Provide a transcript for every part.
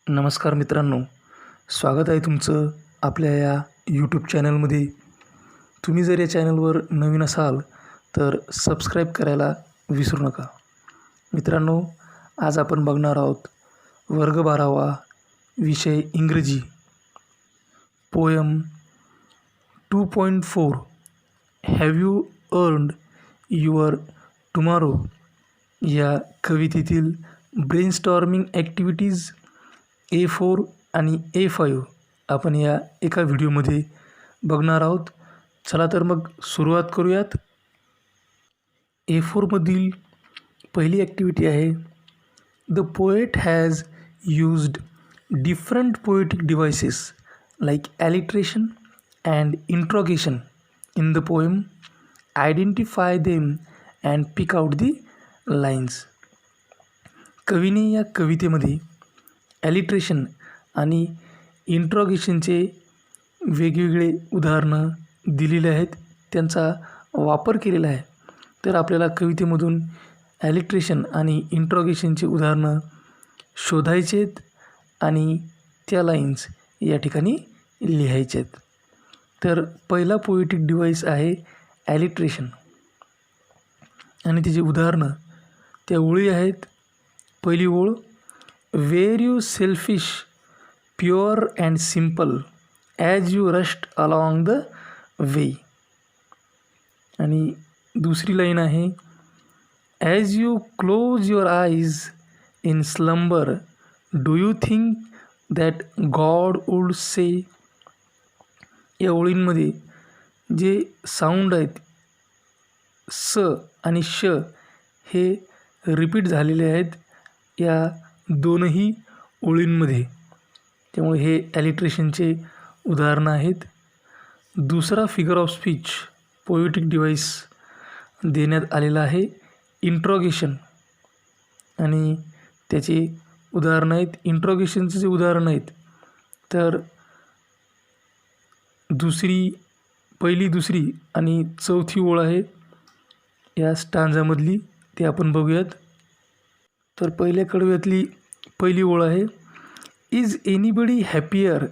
नमस्कार मित्रांनो, स्वागत आहे तुमचं आपल्या या यूट्यूब चॅनलमध्ये. तुम्ही जर या चॅनलवर नवीन असाल तर सबस्क्राईब करायला विसरू नका. मित्रांनो, आज आपण बघणार आहोत वर्ग 12वा विषय इंग्रजी poem 2.4 have you earned your tomorrow या कवितेतील ब्रेनस्टॉर्मिंग ॲक्टिव्हिटीज A4 आणि A5 आपण या एका व्हिडिओमध्ये बघणार आहोत. चला तर मग सुरुवात करूयात. A4मधील पहिली ॲक्टिव्हिटी आहे, the poet has used different poetic devices like alliteration and interrogation in the poem. Identify them and pick out the lines. कवीने या कवितेमध्ये ॲलिट्रेशन आणि इंट्रॉगेशनचे वेगवेगळे उदाहरणं दिलेले आहेत, त्यांचा वापर केलेला आहे. तर आपल्याला कवितेमधून ॲलिट्रेशन आणि इंट्रॉगेशनचे उदाहरणं शोधायचे आहेत आणि त्या लाईन्स या ठिकाणी लिहायचे आहेत. तर पहिला पोएटिक डिव्हाइस आहे ॲलिट्रेशन आणि त्याची उदाहरणं त्या ओळी आहेत. पहिली ओळ, where you selfish pure and simple as you rushed along the way. आणि दुसरी लाईन आहे, as you close your eyes in slumber do you think that God would say. या ओळींमध्ये जे साऊंड आहेत स आणि श हे रिपीट झालेले आहेत या दोनही ओळींमध्ये, त्यामुळे हे ॲलिट्रेशनचे उदाहरणं आहेत. दुसरा figure of speech poetic device देण्यात आलेला आहे इंट्रॉगेशन आणि त्याचे उदाहरणं आहेत. इंट्रॉगेशनचे जे उदाहरणं आहेत तर पहिली दुसरी आणि चौथी ओळ आहे या स्टांजामधली, ते आपण बघूयात. तर पहिल्या कडव्यातली पहिली ओळ आहे, is anybody happier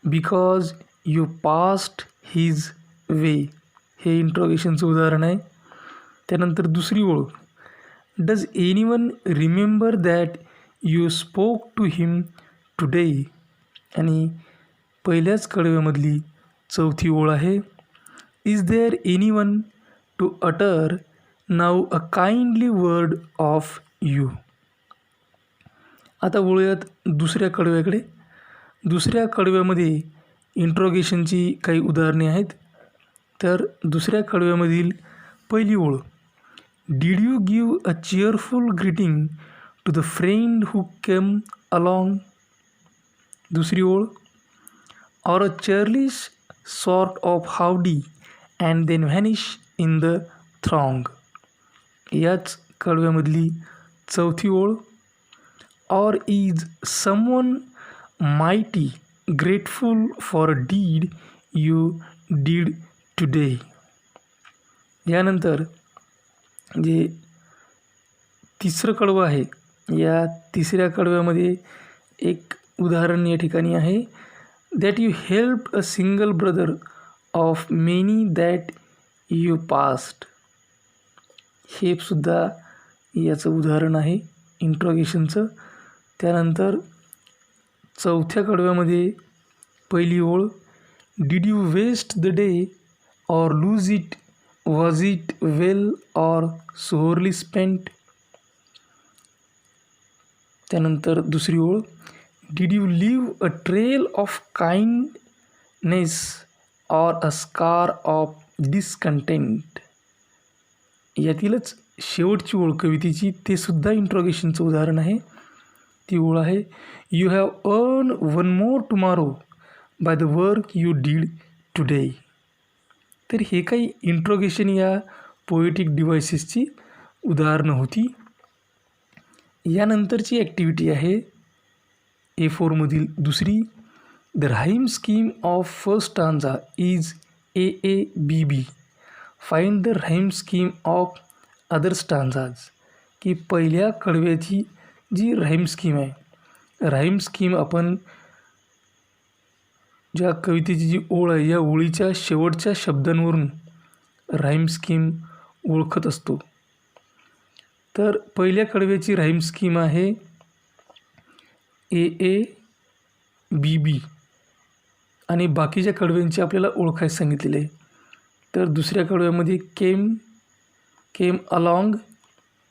because you passed his way. हे इंट्रॉगेशनचं उदाहरण आहे. त्यानंतर दुसरी ओळ, does anyone remember that you spoke to him today. आणि पहिल्याच कडव्यामधली चौथी ओळ आहे, is there anyone to utter now a kindly word of you. आता वळूयात दुसऱ्या कडव्याकडे. दुसऱ्या कडव्यामध्ये इंट्रॉगेशनची काही उदाहरणे आहेत. तर दुसऱ्या कडव्यामधील पहिली ओळ, did you give a cheerful greeting to the friend who came along. दुसरी ओळ, or a churlish sort of howdy and then vanish in the throng. याच कडव्यामधली चौथी ओळ, or is someone mighty grateful for a deed you did today. यानंतर जे तिसरं कडवं आहे या तिसऱ्या कडव्यामध्ये एक उदाहरण या ठिकाणी आहे, that you help a single brother of many that you past. हे सुद्धा याचं उदाहरण आहे इंट्रॉगेशनचं. त्यानंतर चौथ्या कडव्यामध्ये पहिली ओळ, did you waste the day or lose it, was it well or sorely spent. त्यानंतर दुसरी ओळ, did you leave a trail of kindness or a scar of discontent. यातीलच शेवटची ओळ कवितेची ते सुद्धा इंट्रॉगेशनचं उदाहरण आहे. ती ओळ आहे, you have earn one more tomorrow by the work you did today. तर हे काही इंट्रॉगेशन या पोएटिक डिव्हाइसेसची उदाहरणं होती. यानंतरची ॲक्टिव्हिटी आहे A4मधील दुसरी, the rhyme scheme of first stanza is AABB. Find the rhyme scheme of other stanzas. की पहिल्या कडव्याची जी राईम स्कीम आहे राईम स्कीम आपण ज्या कवितेची जी ओळ आहे या ओळीच्या शेवटच्या शब्दांवरून राईम स्कीम ओळखत असतो. तर पहिल्या कडव्याची राईम स्कीम आहे ए ए बी बी आणि बाकीच्या कडव्यांची आपल्याला ओळखायला सांगितलेली आहे. तर दुसऱ्या कडव्यामध्ये केम केम अलॉंग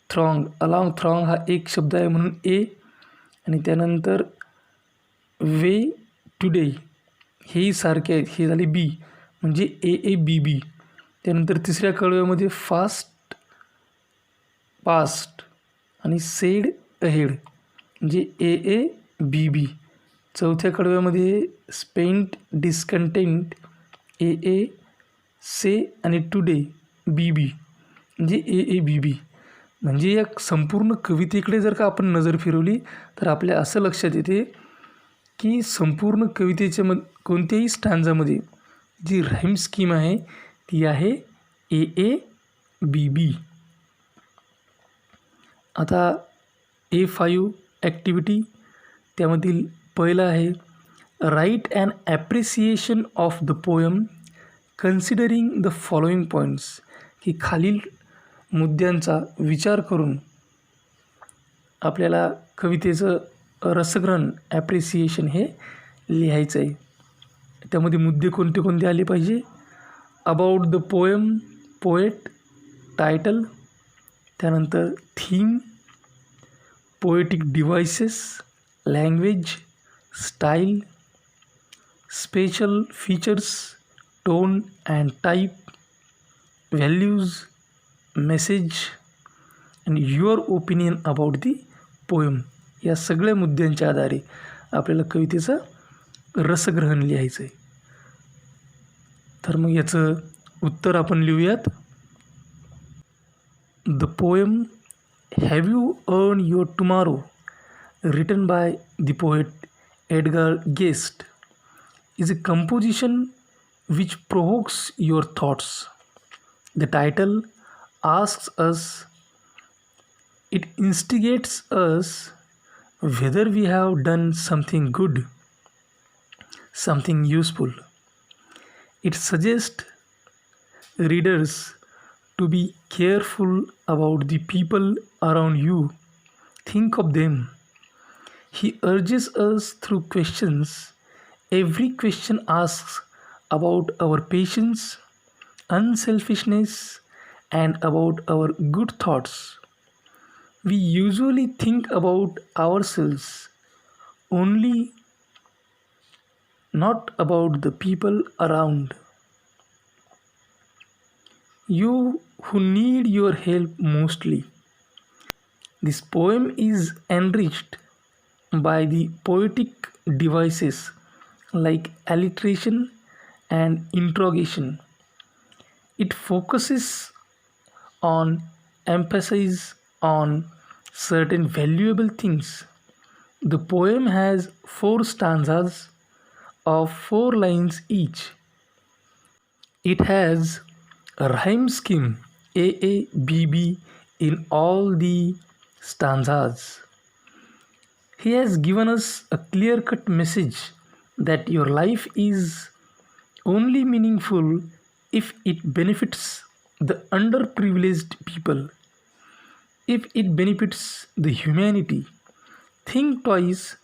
थ्रॉंग हा एक शब्द आहे म्हणून ए, आणि त्यानंतर वे टुडे हेही सारखे आहेत, हे झाले बी म्हणजे ए ए बी बी. त्यानंतर तिसऱ्या कडव्यामध्ये पास्ट आणि सेड अहेड म्हणजे ए ए बी बी. चौथ्या कडव्यामध्ये स्पेंट डिस्कंटेंट ए ए से आणि टुडे बी बी म्हणजे ए ए बी बी. म्हणजे या संपूर्ण कवितेकडे जर का आपण नजर फिरवली तर आपल्या असं लक्षात येते की संपूर्ण कवितेच्या कोणत्याही स्टांजामध्ये जी राईम स्कीम आहे ती आहे ए ए बी बी. आता A5 ॲक्टिव्हिटी त्यामधील पहिलं आहे write an appreciation of the poem considering the following points, की खालील मुद्द्यांचा विचार करून आपल्याला कवितेचं रसग्रहण ॲप्रिसिएशन हे लिहायचं आहे. त्यामध्ये मुद्दे कोणते कोणते आले पाहिजे? About the poem, poet, title, त्यानंतर theme, poetic devices, language, style, special features, tone and type, values, message and your opinion about the poem. या सगळ्या मुद्द्यांच्या आधारे आपल्याला कवितेचं रसग्रहण लिहायचं आहे. तर मग याचं उत्तर आपण लिहूयात. The poem have you earn your tomorrow written by the poet Edgar Guest is a composition which provokes your thoughts. The title asks us, it instigates us whether we have done something good, something useful. It suggests readers to be careful about the people around you. Think of them. He urges us through questions. Every question asks about our patience, unselfishness, and about our good thoughts. We usually think about ourselves only, not about the people around you who need your help mostly. This poem is enriched by the poetic devices like alliteration and interrogation. It focuses on emphasis on certain valuable things. The poem has 4 stanzas of 4 lines each. It has a rhyme scheme AABB in all the stanzas. He has given us a clear-cut message that your life is only meaningful if it benefits the underprivileged people, if it benefits the humanity. Think twice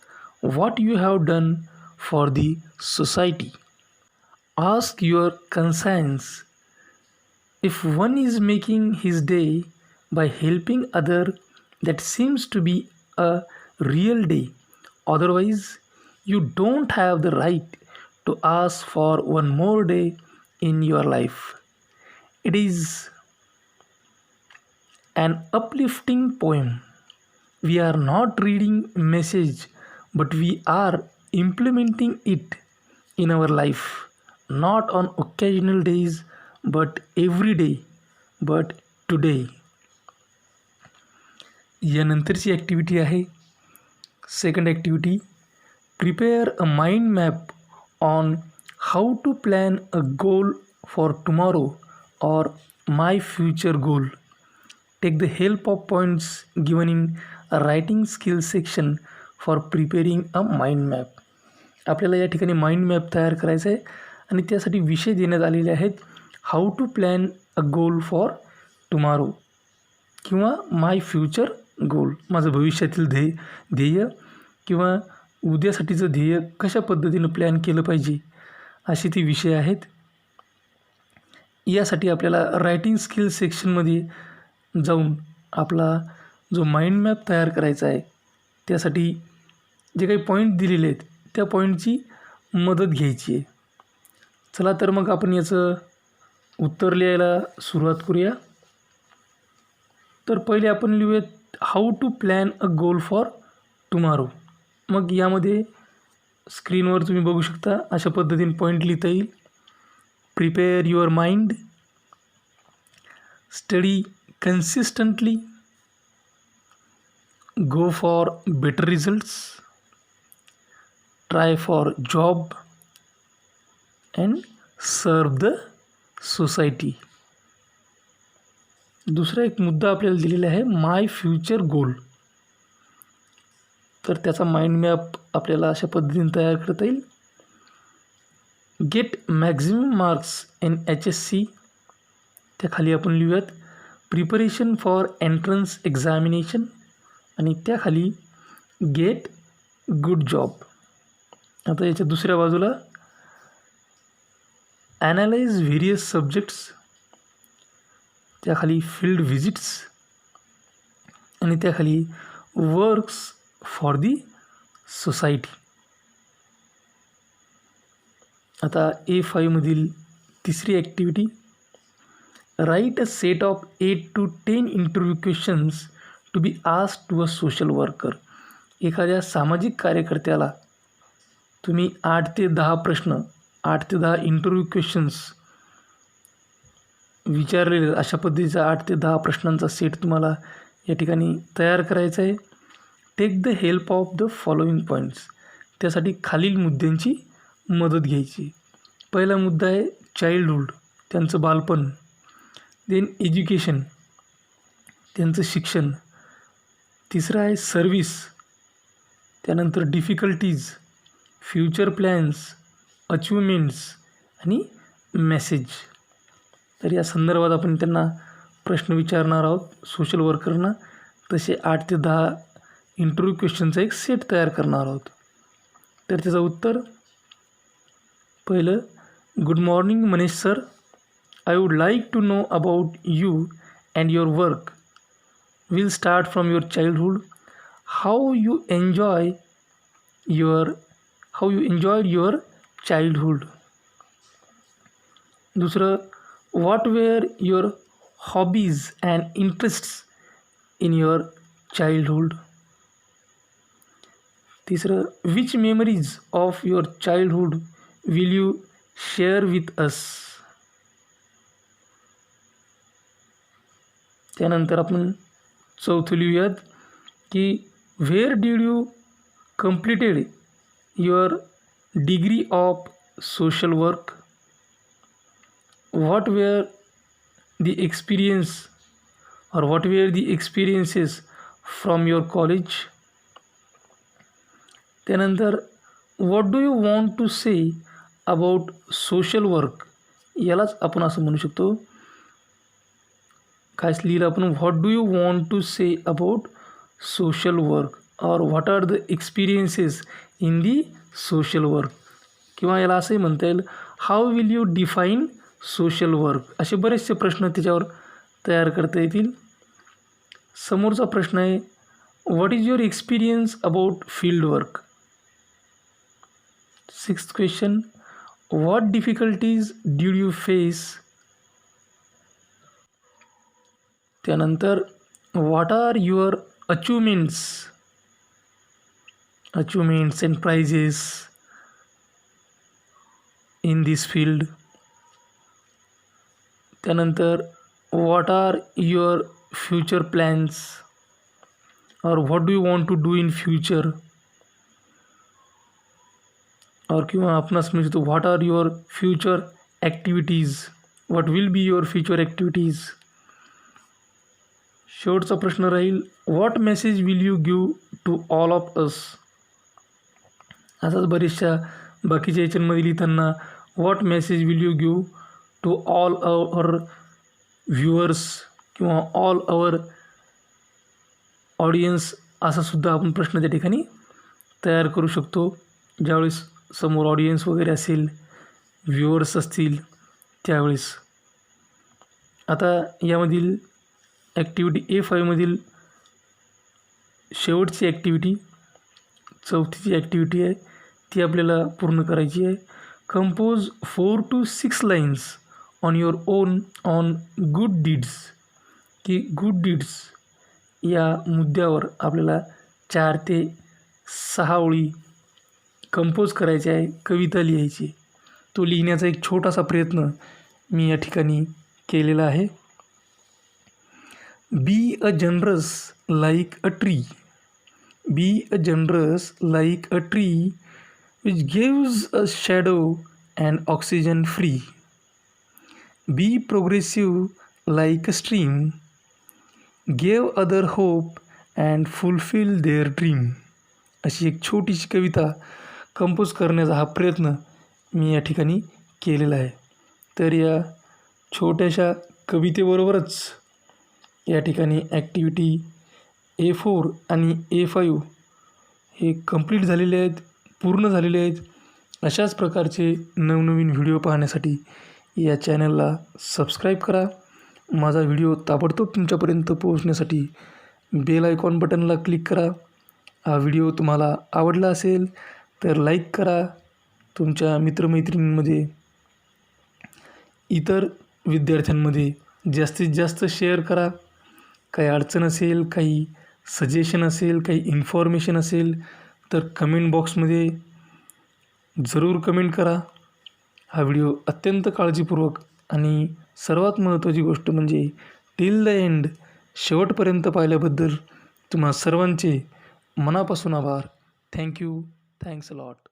what you have done for the society. Ask your conscience if one is making his day by helping other. That seems to be a real day. Otherwise, you don't have the right to ask for one more day in your life. It is an uplifting poem. We are not reading a message, but we are implementing it in our life, not on occasional days, but every day, but today. यानंतरची activity आहे second activity prepare a mind map on how to plan a goal for tomorrow or my future goal. Take the help of points given in a writing skill section for preparing a mind map. आपल्याला या ठिकाणी mind map तयार करायचा आहे आणि त्यासाठी विषय देण्यात आलेले आहेत. How to plan a goal for tomorrow किंवा माय फ्युचर गोल. माझं भविष्यातील ध्येय किंवा उद्यासाठीचं ध्येय कशा पद्धतीनं प्लॅन केलं पाहिजे, असे ते विषय आहेत. यासाठी आपल्याला रायटिंग स्किल सेक्शनमध्ये जाऊन आपला जो माइंड मॅप तयार करायचा आहे त्यासाठी जे काही पॉईंट दिलेले आहेत त्या पॉईंटची मदत घ्यायची आहे. चला तर मग आपण याचं उत्तर लिहायला सुरुवात करूया. तर पहिले आपण लिहूयात how to plan a goal for tomorrow. मग यामध्ये स्क्रीनवर तुम्ही बघू शकता अशा पद्धतीने पॉईंट लिहिता येईल. Prepare your mind, study consistently, go for better results, try for job and serve the society. दुसरा एक मुद्दा आपल्याला दिलेला आहे माय फ्युचर गोल. तर त्याचा माइंड मॅप आपल्याला अशा पद्धतीने तयार करता येईल. Get maximum marks in HSC. त्याखाली आपण लिहूयात प्रिपरेशन फॉर एंट्रन्स एक्झामिनेशन आणि त्याखाली गेट गुड जॉब. आता याच्या दुसऱ्या बाजूला ॲनालाइज व्हेरियस सब्जेक्ट्स, त्याखाली फील्ड व्हिजिट्स आणि त्याखाली वर्क्स फॉर दी सोसायटी. आता A5मधील तिसरी activity, write a set of 8 to 10 interview questions to be asked to a social worker. एखाद्या सामाजिक कार्यकर्त्याला तुम्ही 8 ते 10 प्रश्न, 8 ते 10 इंटरव्ह्यू क्वेश्चन्स विचारलेले, अशा पद्धतीचा 8 ते 10 प्रश्नांचा सेट तुम्हाला या ठिकाणी तयार करायचा आहे. Take the help of the following points. त्यासाठी खालील मुद्द्यांची मदत घ्यायची. पहिला मुद्दा आहे चाइल्डहूड, त्यांचं बालपण. देन एज्युकेशन, त्यांचं शिक्षण. तिसरं आहे सर्विस, त्यानंतर डिफिकल्टीज, फ्युचर प्लॅन्स, अचिव्हमेंट्स आणि मेसेज. तर या संदर्भात आपण त्यांना प्रश्न विचारणार आहोत सोशल वर्करना. तसे 8 ते 10 इंटरव्ह्यू क्वेश्चनचा एक सेट तयार करणार आहोत. तर त्याचं उत्तर, पहिलं, good morning Manish sir, I would like to know about you and your work. Will start from your childhood. How you enjoyed your childhood. दुसरं, what were your hobbies and interests in your childhood. तिसरं, which memories of your childhood will you share with us. त्यानंतर आपण चौथं लिहूयात की where did you completed your degree of social work. What were the experiences from your college. त्यानंतर what do you want to say about social work. यालाच आपण असं म्हणू शकतो, काय लिहिलं आपण, what do you want to say about social work or what are the experiences in the social work. किंवा याला असंही म्हणता येईल, how will you define social work. असे बरेचसे प्रश्न त्याच्यावर तयार करता येतील. समोरचा प्रश्न आहे, what is your experience about field work. Sixth question, what difficulties did you face. त्यानंतर what are your achievements and prizes in this field. त्यानंतर what are your future plans or what do you want to do in future. Or किंवा आपणास म्हणजे what are your future activities, what will be your future activities. शेवटचा प्रश्न राहील, what message will you give to all of अस. असंच बरेचशा बाकीच्या याच्यांमध्ये लिहिताना what message will you give to all our viewers किंवा ऑल अवर ऑडियन्स असा सुद्धा आपण प्रश्न त्या ठिकाणी तयार करू शकतो. ज्यावेळेस समोर ऑडियन्स वगैरे असेल, व्ह्युअर्स असतील त्यावेळेस. आता यामधील ॲक्टिव्हिटी A5मधील शेवटची ॲक्टिव्हिटी, चौथीची ॲक्टिव्हिटी आहे, ती आपल्याला पूर्ण करायची आहे. Compose 4 to 6 lines on your on on good deeds. की गुड डीड्स या मुद्द्यावर आपल्याला 4 ते 6 ओळी कंपोज करायची आहे, कविता लिहायची. तो लिहिण्याचा एक छोटासा प्रयत्न मी या ठिकाणी केलेला आहे. Be a generous like a tree. Be a generous like a tree which gives a shadow and oxygen free. Be progressive like a stream. Give other hope and fulfill their dream. अशी एक छोटीशी कविता compose करण्याचा हा प्रयत्न मी या ठिकाणी केलेला आहे. तर या छोट्याशा कवितेबरोबरच या ठिकाणी ॲक्टिव्हिटी A4 आणि A5 हे कंप्लीट झालेले आहेत, पूर्ण झालेले आहेत. अशाच प्रकारचे नवनवीन व्हिडिओ पाहण्यासाठी या चॅनलला सबस्क्राईब करा. माझा व्हिडिओ ताबडतोब तुमच्यापर्यंत पोहोचण्यासाठी बेल आयकॉन बटनला क्लिक करा. हा व्हिडिओ तुम्हाला आवडला असेल तर लाईक करा. तुमच्या मित्रमैत्रिणींमध्ये, इतर विद्यार्थ्यांमध्ये जास्तीत जास्त शेअर करा. काही अडचण असेल, काही सजेशन असेल, काही इन्फॉर्मेशन असेल तर कमेंट बॉक्समध्ये जरूर कमेंट करा. हा व्हिडिओ अत्यंत काळजीपूर्वक आणि सर्वात महत्त्वाची गोष्ट म्हणजे टिल द एंड शेवटपर्यंत पाहिल्याबद्दल तुम्हा सर्वांचे मनापासून आभार. थँक्यू. Thanks a lot.